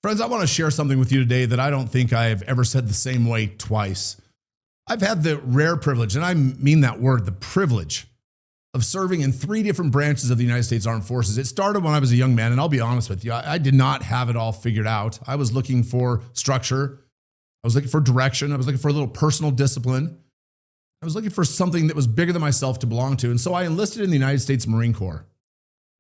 Friends, I want to share something with you today that I don't think I have ever said the same way twice. I've had the rare privilege, and I mean that word, the privilege, of serving in 3 different branches of the United States Armed Forces. It started when I was a young man, and I'll be honest with you, I did not have it all figured out. I was looking for structure. I was looking for direction. I was looking for a little personal discipline. I was looking for something that was bigger than myself to belong to. And so I enlisted in the United States Marine Corps.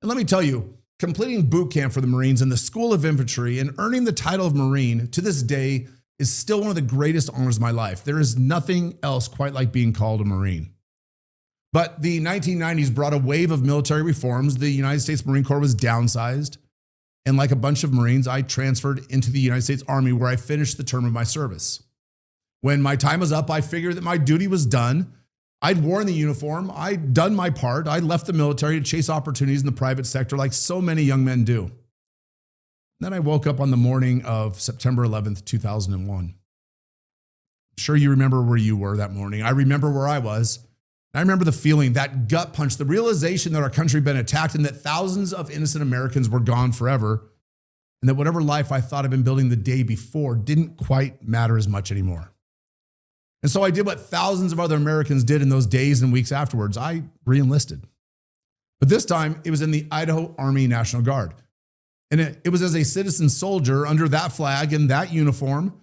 And let me tell you, completing boot camp for the Marines in the School of Infantry and earning the title of Marine to this day is still one of the greatest honors of my life. There is nothing else quite like being called a Marine. But the 1990s brought a wave of military reforms. The United States Marine Corps was downsized. And like a bunch of Marines, I transferred into the United States Army, where I finished the term of my service. When my time was up, I figured that my duty was done. I'd worn the uniform. I'd done my part. I left the military to chase opportunities in the private sector like so many young men do. Then I woke up on the morning of September 11th, 2001. I'm sure you remember where you were that morning. I remember where I was. I remember the feeling, that gut punch, the realization that our country had been attacked and that thousands of innocent Americans were gone forever, and that whatever life I thought I'd been building the day before didn't quite matter as much anymore. And so I did what thousands of other Americans did in those days and weeks afterwards. I re-enlisted. But this time, it was in the Idaho Army National Guard. And it was as a citizen soldier under that flag and that uniform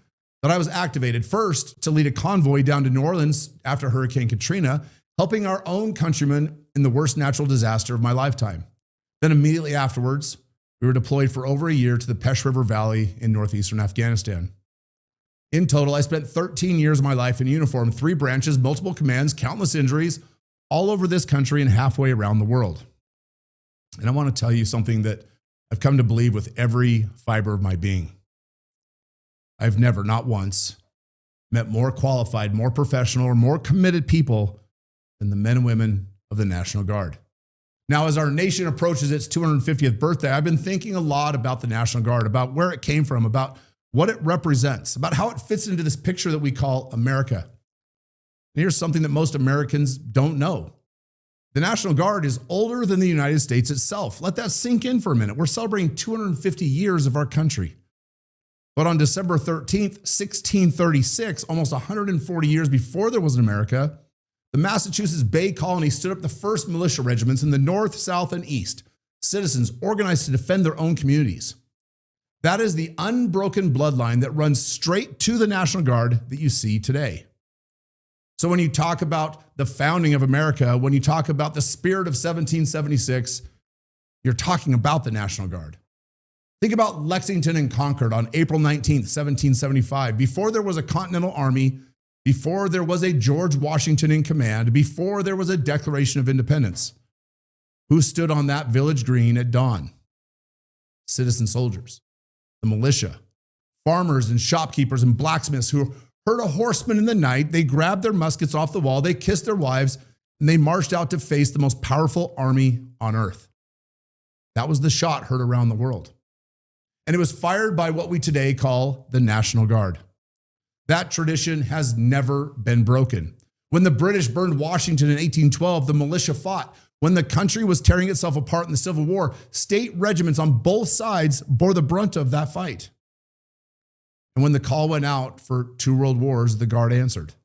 that I was activated, first to lead a convoy down to New Orleans after Hurricane Katrina, helping our own countrymen in the worst natural disaster of my lifetime. Then immediately afterwards, we were deployed for over a year to the Pech River Valley in northeastern Afghanistan. In total, I spent 13 years of my life in uniform, 3 branches, multiple commands, countless injuries, all over this country and halfway around the world. And I want to tell you something that I've come to believe with every fiber of my being. I've never, not once, met more qualified, more professional, or more committed people than the men and women of the National Guard. Now, as our nation approaches its 250th birthday, I've been thinking a lot about the National Guard, about where it came from, about what it represents, about how it fits into this picture that we call America. And here's something that most Americans don't know. The National Guard is older than the United States itself. Let that sink in for a minute. We're celebrating 250 years of our country. But on December 13th, 1636, almost 140 years before there was an America, the Massachusetts Bay Colony stood up the first militia regiments in the north, south, and east, citizens organized to defend their own communities. That is the unbroken bloodline that runs straight to the National Guard that you see today. So when you talk about the founding of America, when you talk about the spirit of 1776, you're talking about the National Guard. Think about Lexington and Concord on April 19th, 1775. Before there was a Continental Army, before there was a George Washington in command, before there was a Declaration of Independence, who stood on that village green at dawn? Citizen soldiers. The militia, farmers and shopkeepers and blacksmiths who heard a horseman in the night. They grabbed their muskets off the wall, they kissed their wives, and they marched out to face the most powerful army on earth. That was the shot heard around the world. And it was fired by what we today call the National Guard. That tradition has never been broken. When the British burned Washington in 1812, the militia fought. When the country was tearing itself apart in the Civil War, state regiments on both sides bore the brunt of that fight. And when the call went out for 2 world wars, the Guard answered,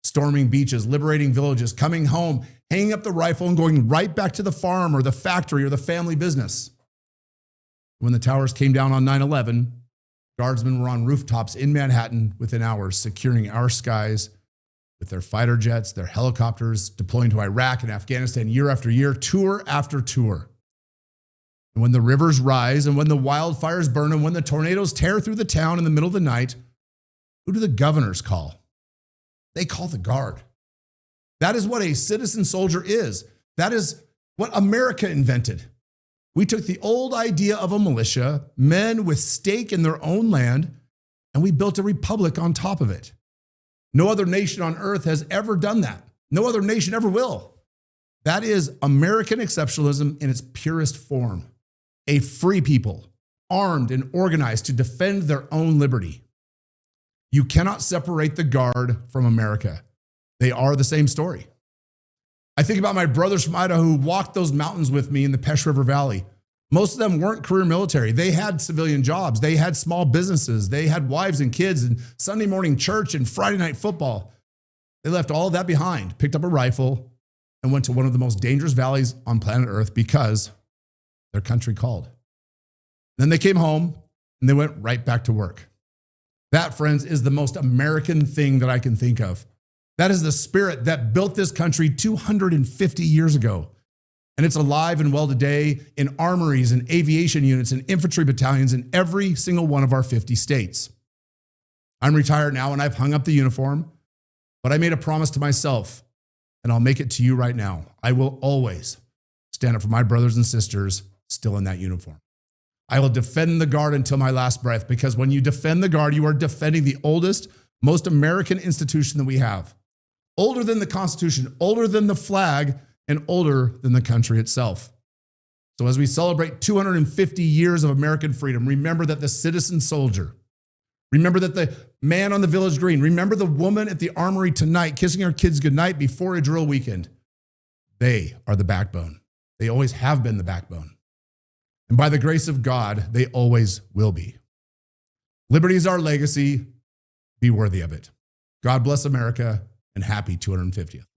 storming beaches, liberating villages, coming home, hanging up the rifle and going right back to the farm or the factory or the family business. When the towers came down on 9/11, Guardsmen were on rooftops in Manhattan within hours, securing our skies with their fighter jets, their helicopters, deploying to Iraq and Afghanistan year after year, tour after tour. And when the rivers rise and when the wildfires burn and when the tornadoes tear through the town in the middle of the night, who do the governors call? They call the Guard. That is what a citizen soldier is. That is what America invented. We took the old idea of a militia, men with stake in their own land, and we built a republic on top of it. No other nation on earth has ever done that. No other nation ever will. That is American exceptionalism in its purest form. A free people, armed and organized to defend their own liberty. You cannot separate the Guard from America. They are the same story. I think about my brothers from Idaho who walked those mountains with me in the Pech River Valley. Most of them weren't career military. They had civilian jobs. They had small businesses. They had wives and kids and Sunday morning church and Friday night football. They left all of that behind, picked up a rifle, and went to one of the most dangerous valleys on planet Earth because their country called. Then they came home and they went right back to work. That, friends, is the most American thing that I can think of. That is the spirit that built this country 250 years ago. And it's alive and well today in armories and aviation units and infantry battalions in every single one of our 50 states. I'm retired now and I've hung up the uniform, but I made a promise to myself, and I'll make it to you right now. I will always stand up for my brothers and sisters still in that uniform. I will defend the Guard until my last breath, because when you defend the Guard, you are defending the oldest, most American institution that we have. Older than the Constitution, older than the flag, and older than the country itself. So as we celebrate 250 years of American freedom, remember that the citizen soldier, remember that the man on the village green, remember the woman at the armory tonight kissing her kids goodnight before a drill weekend. They are the backbone. They always have been the backbone. And by the grace of God, they always will be. Liberty is our legacy. Be worthy of it. God bless America, and happy 250th.